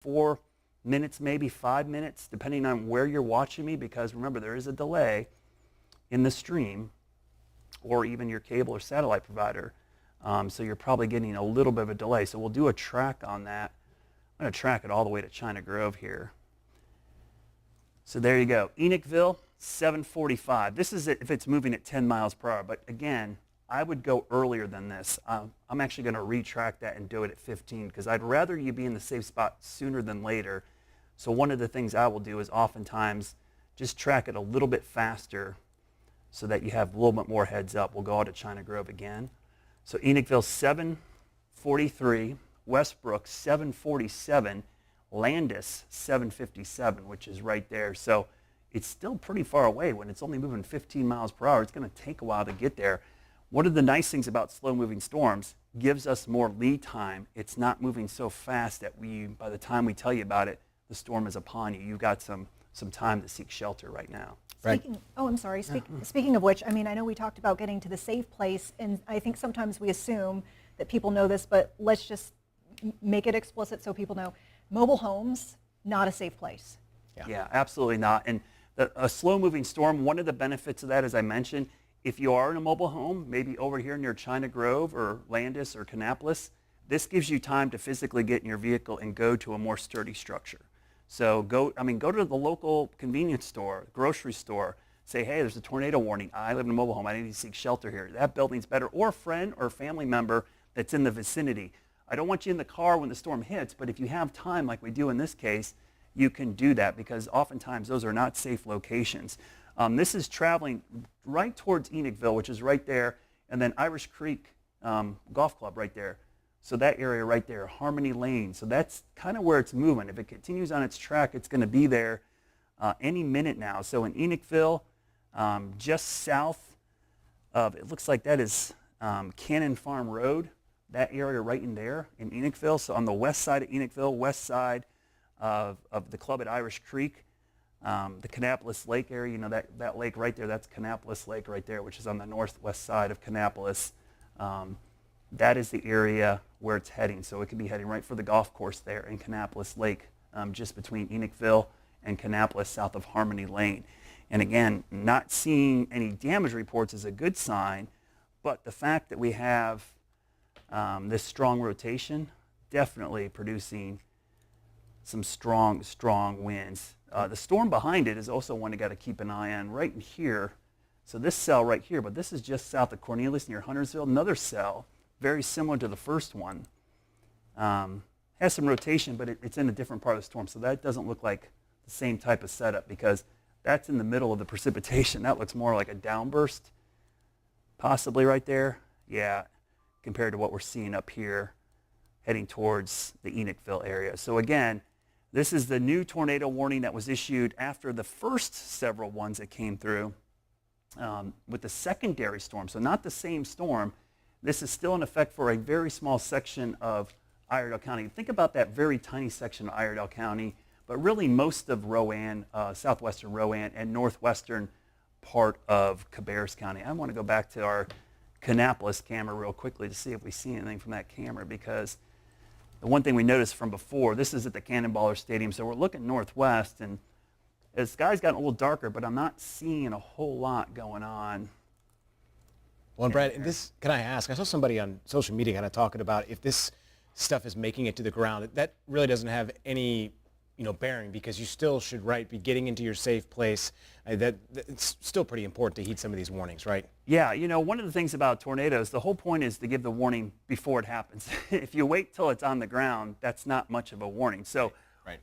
4 minutes, maybe 5 minutes, depending on where you're watching me, because remember, there is a delay in the stream or even your cable or satellite provider. So you're probably getting a little bit of a delay. So we'll do a track on that. I'm going to track it all the way to China Grove here. So there you go. Enochville, 745. This is if it's moving at 10 miles per hour. But again, I would go earlier than this. I'm actually going to retrack that and do it at 15 because I'd rather you be in the safe spot sooner than later. So one of the things I will do is oftentimes just track it a little bit faster so that you have a little bit more heads up. We'll go out to China Grove again. So Enochville, 743. Westbrook, 747. Landis, 757, which is right there. So it's still pretty far away. When it's only moving 15 miles per hour, it's going to take a while to get there. One of the nice things about slow-moving storms gives us more lead time. It's not moving so fast that by the time we tell you about it, the storm is upon you. You've got some time to seek shelter right now. Speaking of which, I mean, I know we talked about getting to the safe place, and I think sometimes we assume that people know this, but let's just make it explicit so people know. Mobile homes, not a safe place. Yeah, absolutely not. And a slow-moving storm, one of the benefits of that, as I mentioned, if you are in a mobile home, maybe over here near China Grove or Landis or Kannapolis, this gives you time to physically get in your vehicle and go to a more sturdy structure. So go to the local convenience store, grocery store, say, hey, there's a tornado warning. I live in a mobile home. I need to seek shelter here. That building's better. Or a friend or family member that's in the vicinity. I don't want you in the car when the storm hits, but if you have time like we do in this case, you can do that because oftentimes those are not safe locations. This is traveling right towards Enochville, which is right there, and then Irish Creek Golf Club right there. So that area right there, Harmony Lane. So that's kind of where it's moving. If it continues on its track, it's going to be there any minute now. So in Enochville, just south of, it looks like that is Cannon Farm Road, that area right in there in Enochville. So on the west side of Enochville, west side of the club at Irish Creek, the Kannapolis Lake area, you know, that lake right there, that's Kannapolis Lake right there, which is on the northwest side of Kannapolis. That is the area where it's heading. So it could be heading right for the golf course there in Kannapolis Lake, just between Enochville and Kannapolis, south of Harmony Lane. And again, not seeing any damage reports is a good sign, but the fact that we have this strong rotation definitely producing some strong winds. The storm behind it is also one you got to keep an eye on right in here. So this cell right here, but this is just south of Cornelius near Huntersville, another cell very similar to the first one. Has some rotation, but it's in a different part of the storm, so that doesn't look like the same type of setup because that's in the middle of the precipitation. That looks more like a downburst, possibly right there. Yeah, compared to what we're seeing up here heading towards the Enochville area. So again, this is the new tornado warning that was issued after the first several ones that came through with the secondary storm. So not the same storm. This is still in effect for a very small section of Iredell County. Think about that very tiny section of Iredell County, but really most of Rowan, southwestern Rowan, and northwestern part of Cabarrus County. I want to go back to our Kannapolis camera real quickly to see if we see anything from that camera, because the one thing we noticed from before, this is at the Cannonballer Stadium, so we're looking northwest, and the sky's gotten a little darker, but I'm not seeing a whole lot going on. Well, and Brad, can I ask, I saw somebody on social media kind of talking about if this stuff is making it to the ground, that really doesn't have any bearing because you still should, be getting into your safe place. It's still pretty important to heed some of these warnings, right? Yeah, one of the things about tornadoes, the whole point is to give the warning before it happens. If you wait till it's on the ground, that's not much of a warning. So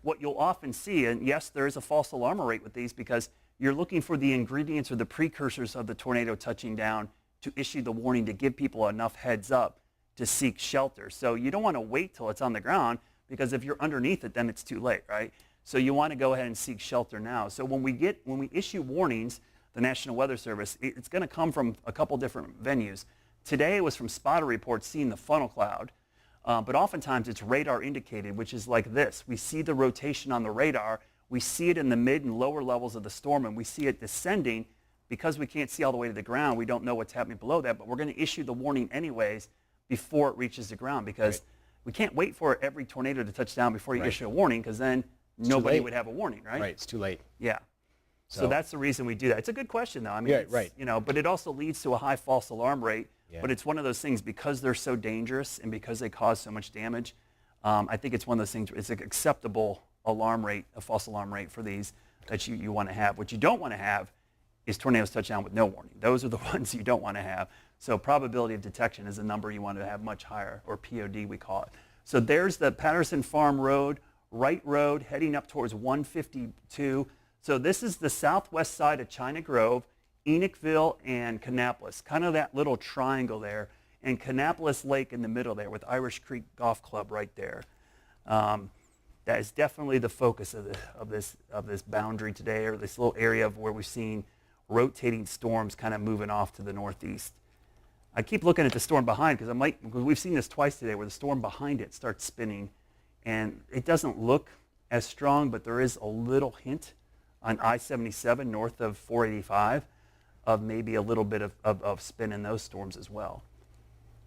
what you'll often see, and yes, there is a false alarm rate with these because you're looking for the ingredients or the precursors of the tornado touching down to issue the warning to give people enough heads up to seek shelter. So you don't want to wait till it's on the ground because if you're underneath it, then it's too late, right? So you want to go ahead and seek shelter now. So when we issue warnings, the National Weather Service, it's going to come from a couple different venues. Today it was from spotter reports seeing the funnel cloud, but oftentimes it's radar indicated, which is like this. We see the rotation on the radar, we see it in the mid and lower levels of the storm, and we see it descending. Because we can't see all the way to the ground, we don't know what's happening below that, but we're going to issue the warning anyways before it reaches the ground because we can't wait for every tornado to touch down before you issue a warning, because then nobody late. would have a warning, right? Right, it's too late. Yeah. So So- that's the reason we do that. It's a good question, though. I mean, Yeah, it's, right. you know, but it also leads to a high false alarm rate. Yeah. But it's one of those things, because they're so dangerous and because they cause so much damage. I think it's one of those things. It's an acceptable alarm rate, a false alarm rate for these that you want to have. What you don't want to have is tornadoes touch down with no warning. Those are the ones you don't want to have. So probability of detection is a number you want to have much higher, or POD we call it. So there's the Patterson Farm Road, Wright Road, heading up towards 152. So this is the southwest side of China Grove, Enochville, and Kannapolis, kind of that little triangle there, and Kannapolis Lake in the middle there with Irish Creek Golf Club right there. That is definitely the focus of this boundary today, or this little area of where we've seen rotating storms kind of moving off to the northeast. I keep looking at the storm behind because we've seen this twice today where the storm behind it starts spinning, and it doesn't look as strong, but there is a little hint on I-77 north of 485 of maybe a little bit of spin in those storms as well.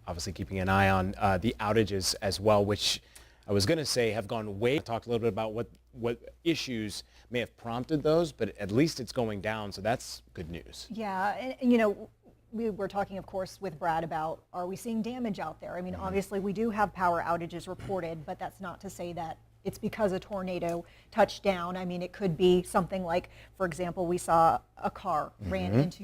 Obviously keeping an eye on the outages as well, which I was going to say have gone way. I talked a little bit about what issues may have prompted those, but at least it's going down, so that's good news. Yeah, and you know, we were talking, of course, with Brad about, are we seeing damage out there? I mean, obviously we do have power outages reported, but that's not to say that it's because a tornado touched down. I mean, it could be something like, for example, we saw a car ran into